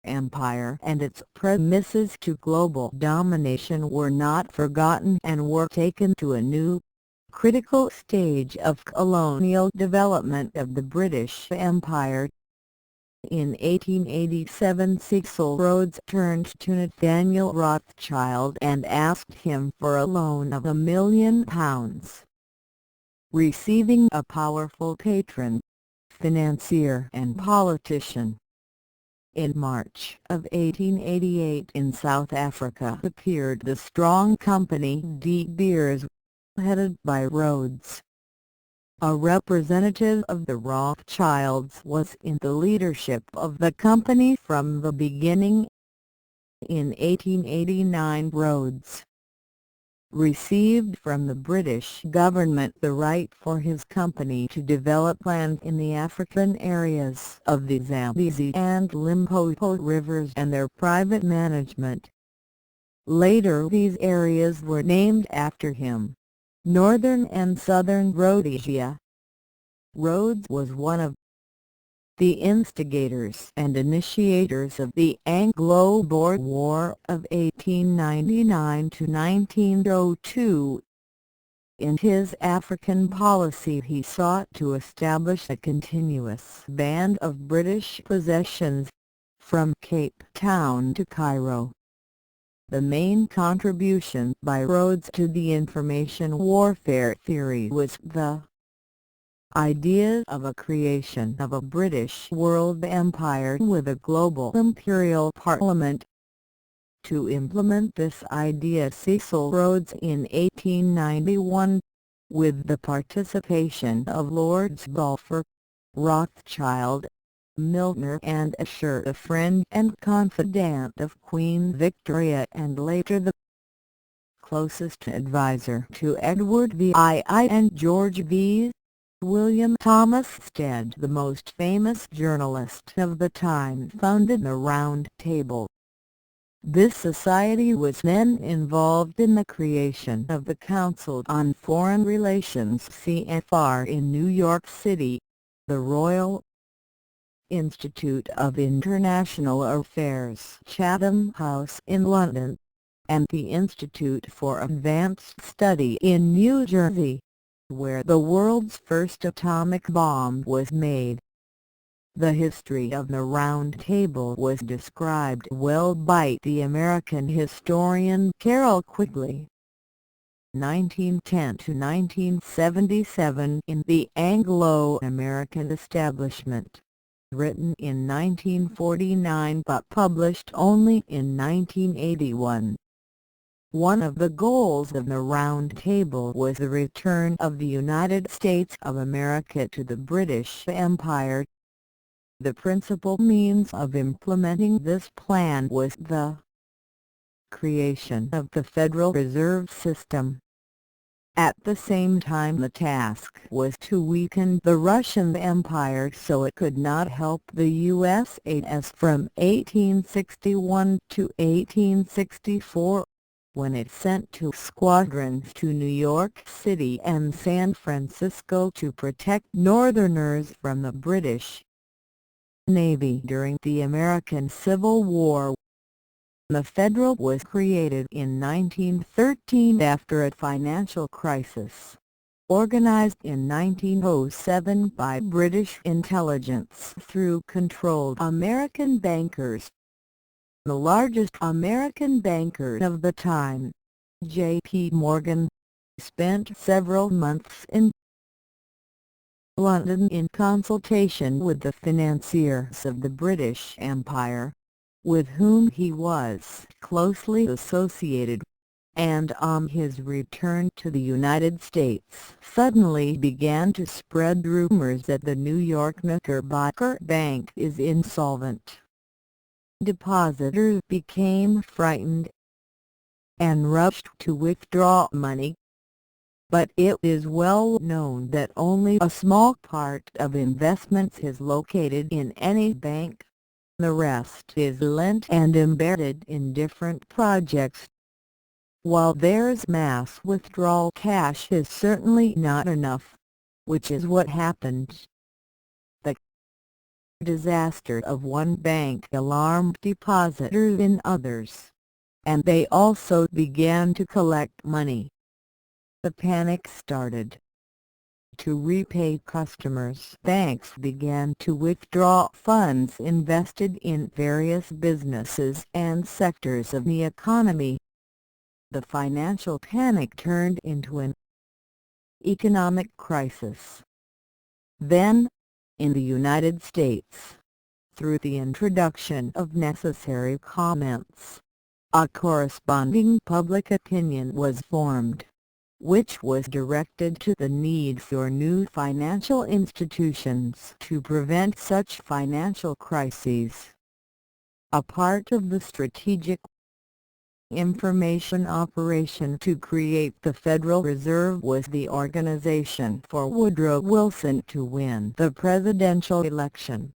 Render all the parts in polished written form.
Empire and its premises to global domination were not forgotten and were taken to a new, critical stage of colonial development of the British Empire. In 1887 Cecil Rhodes turned to Nathaniel Rothschild and asked him for a loan of £1 million. Receiving a powerful patron, financier and politician. In March of 1888 in South Africa appeared the strong Company De Beers, headed by Rhodes. A representative of the Rothschilds was in the leadership of the company from the beginning. In 1889 Rhodes received from the British government the right for his company to develop land in the African areas of the Zambezi and Limpopo rivers and their private management. Later these areas were named after him: Northern and Southern Rhodesia. Rhodes was one of the instigators and initiators of the Anglo-Boer War of 1899 to 1902. In his African policy he sought to establish a continuous band of British possessions, from Cape Town to Cairo. The main contribution by Rhodes to the information warfare theory was the idea of a creation of a British world empire with a global imperial parliament. To implement this idea Cecil Rhodes in 1891, with the participation of Lords Balfour, Rothschild, Milner and Usher, a friend and confidant of Queen Victoria and later the closest advisor to Edward VI and George V. William Thomas Stead, the most famous journalist of the time, founded the Round Table. This society was then involved in the creation of the Council on Foreign Relations (CFR) in New York City, the Royal Institute of International Affairs Chatham House in London, and the Institute for Advanced Study in New Jersey, where the world's first atomic bomb was made. The history of the Round Table was described well by the American historian Carroll Quigley, 1910 to 1977, in The Anglo-American Establishment, written in 1949 but published only in 1981. One of the goals of the Round Table was the return of the United States of America to the British Empire. The principal means of implementing this plan was the creation of the Federal Reserve System. At the same time the task was to weaken the Russian Empire so it could not help the USSR from 1861 to 1864. When it sent two squadrons to New York City and San Francisco to protect Northerners from the British Navy during the American Civil War. The Federal was created in 1913 after a financial crisis, organized in 1907 by British intelligence through controlled American bankers. The largest American banker of the time, J.P. Morgan, spent several months in London in consultation with the financiers of the British Empire, with whom he was closely associated, and on his return to the United States suddenly began to spread rumors that the New York Knickerbocker Bank is insolvent. Depositors became frightened and rushed to withdraw money. But it is well known that only a small part of investments is located in any bank. The rest is lent and embedded in different projects. While there's mass withdrawal, cash is certainly not enough, which is what happened. The disaster of one bank alarmed depositors in others, and they also began to collect money. The panic started. To repay customers, banks began to withdraw funds invested in various businesses and sectors of the economy. The financial panic turned into an economic crisis. Then, in the United States, through the introduction of necessary comments, a corresponding public opinion was formed, which was directed to the need for new financial institutions to prevent such financial crises. A part of the strategic information operation to create the Federal Reserve was the organization for Woodrow Wilson to win the presidential election.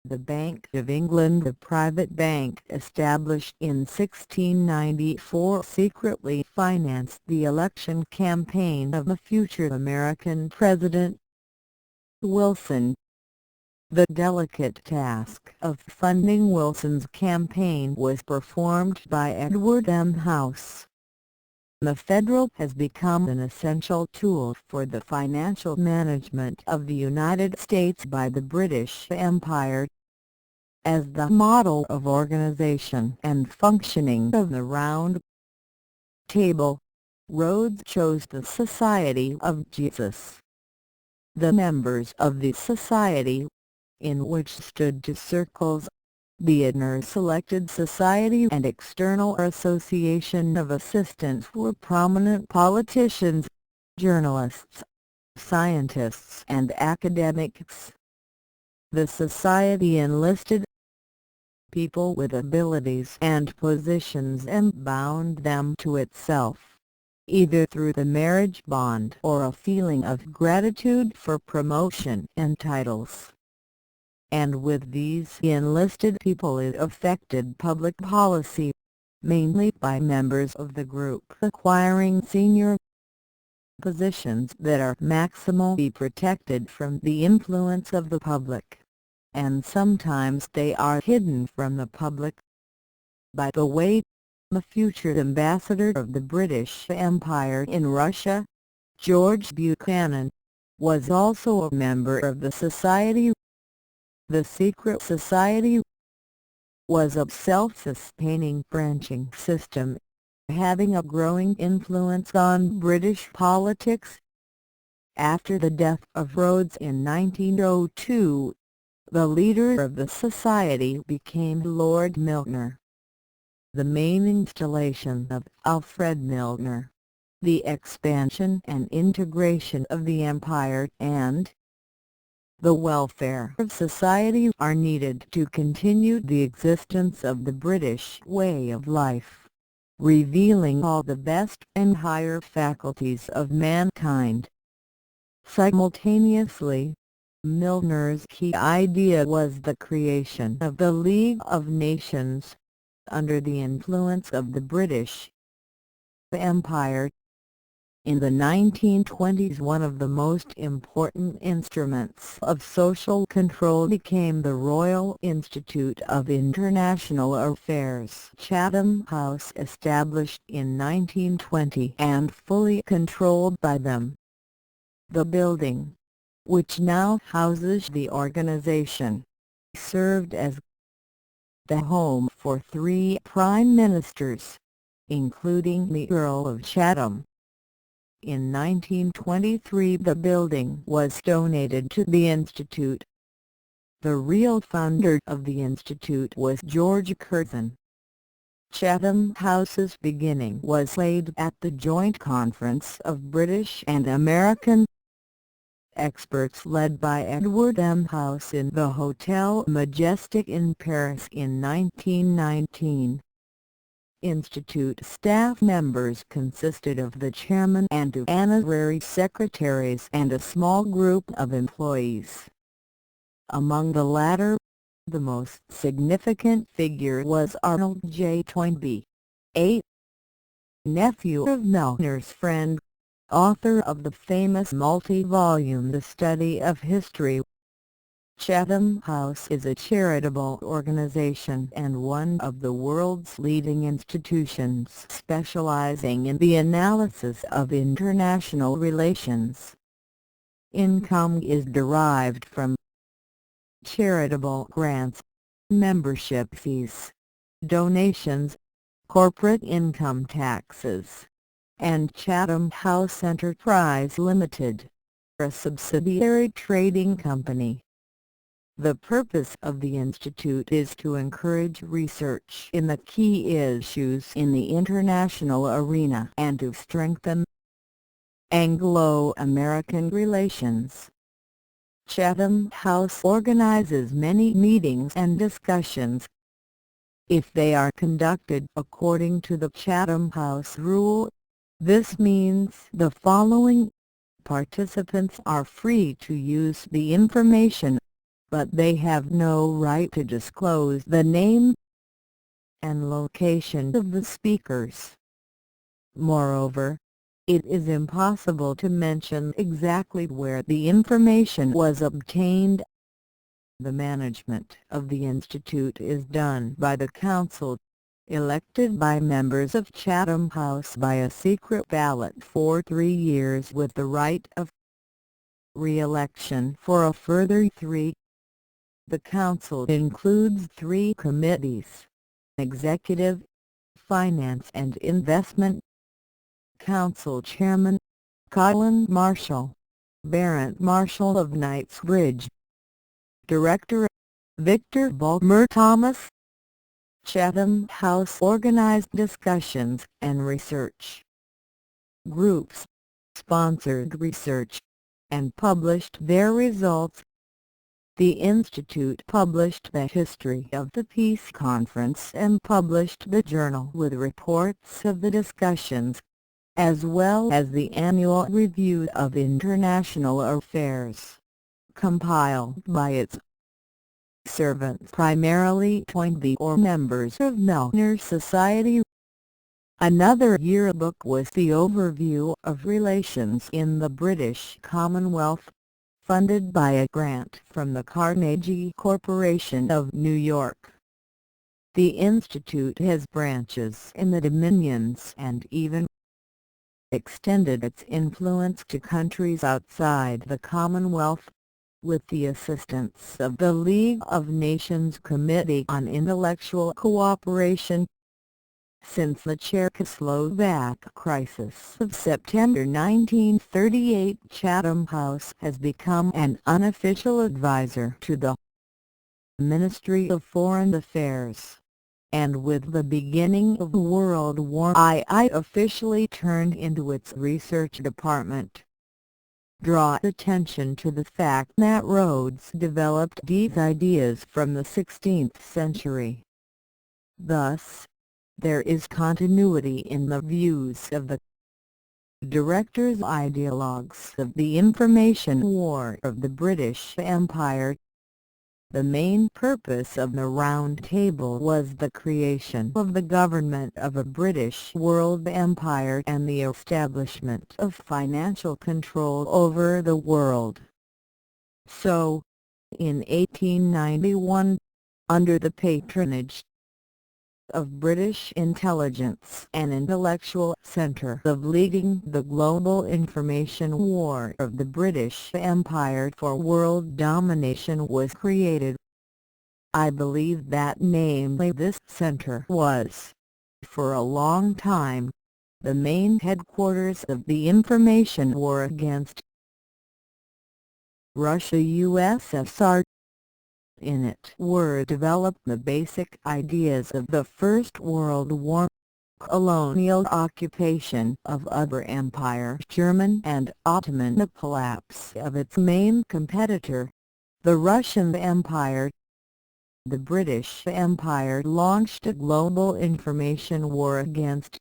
The Bank of England, a private bank established in 1694, secretly financed the election campaign of the future American president, Wilson. The delicate task of funding Wilson's campaign was performed by Edward M. House. The Federal has become an essential tool for the financial management of the United States by the British Empire. As the model of organization and functioning of the Round Table, Rhodes chose the Society of Jesus. The members of the society, in which stood two circles, the inner selected society and external association of assistants, were prominent politicians, journalists, scientists and academics. The society enlisted people with abilities and positions and bound them to itself, either through the marriage bond or a feeling of gratitude for promotion and titles. And with these enlisted people it affected public policy, mainly by members of the group acquiring senior positions that are maximally protected from the influence of the public, and sometimes they are hidden from the public. By the way, the future ambassador of the British Empire in Russia, George Buchanan, was also a member of the society. The secret society was a self-sustaining branching system, having a growing influence on British politics. After the death of Rhodes in 1902, the leader of the society became Lord Milner. The main installation of Alfred Milner, the expansion and integration of the empire and the welfare of society are needed to continue the existence of the British way of life, revealing all the best and higher faculties of mankind. Simultaneously, Milner's key idea was the creation of the League of Nations, under the influence of the British Empire. In the 1920s, one of the most important instruments of social control became the Royal Institute of International Affairs, Chatham House, established in 1920 and fully controlled by them. The building, which now houses the organization, served as the home for 3 prime ministers, including the Earl of Chatham. In 1923 the building was donated to the Institute. The real founder of the Institute was George Curzon. Chatham House's beginning was laid at the Joint Conference of British and American experts led by Edward M. House in the Hotel Majestic in Paris in 1919. Institute staff members consisted of the chairman and 2 honorary secretaries and a small group of employees. Among the latter, the most significant figure was Arnold J. Toynbee, a nephew of Milner's friend, author of the famous multi-volume The Study of History. Chatham House is a charitable organization and one of the world's leading institutions specializing in the analysis of international relations. Income is derived from charitable grants, membership fees, donations, corporate income taxes, and Chatham House Enterprise Limited, a subsidiary trading company. The purpose of the Institute is to encourage research in the key issues in the international arena and to strengthen Anglo-American relations. Chatham House organizes many meetings and discussions. If they are conducted according to the Chatham House rule, this means the following: participants are free to use the information, but they have no right to disclose the name and location of the speakers. Moreover, it is impossible to mention exactly where the information was obtained. The management of the Institute is done by the Council, elected by members of Chatham House by a secret ballot for 3 years with the right of re-election for a further 3. The Council includes 3 committees: Executive, Finance and Investment. Council Chairman, Colin Marshall, Baron Marshall of Knightsbridge. Director, Victor Bulmer Thomas. Chatham House organized discussions and research groups, sponsored research, and published their results. The Institute published the history of the Peace Conference and published the journal with reports of the discussions, as well as the annual review of international affairs, compiled by its servants, primarily appointees or members of Milner Society. Another yearbook was the Overview of Relations in the British Commonwealth, funded by a grant from the Carnegie Corporation of New York. The Institute has branches in the Dominions and even extended its influence to countries outside the Commonwealth, with the assistance of the League of Nations Committee on Intellectual Cooperation. Since the Czechoslovak crisis of September 1938, Chatham House has become an unofficial advisor to the Ministry of Foreign Affairs, and with the beginning of World War I officially turned into its research department. Draw attention to the fact that Rhodes developed these ideas from the 16th century. Thus, there is continuity in the views of the directors ideologues of the information war of the British Empire. The main purpose of the Round Table was the creation of the government of a British world empire and the establishment of financial control over the world. So, in 1891, under the patronage of British intelligence and intellectual centre of leading the global information war of the British Empire for world domination was created. I believe that namely this centre was, for a long time, the main headquarters of the information war against Russia USSR. In it were developed the basic ideas of the First World War, colonial occupation of other empire German and Ottoman, the collapse of its main competitor, the Russian Empire. The British Empire launched a global information war against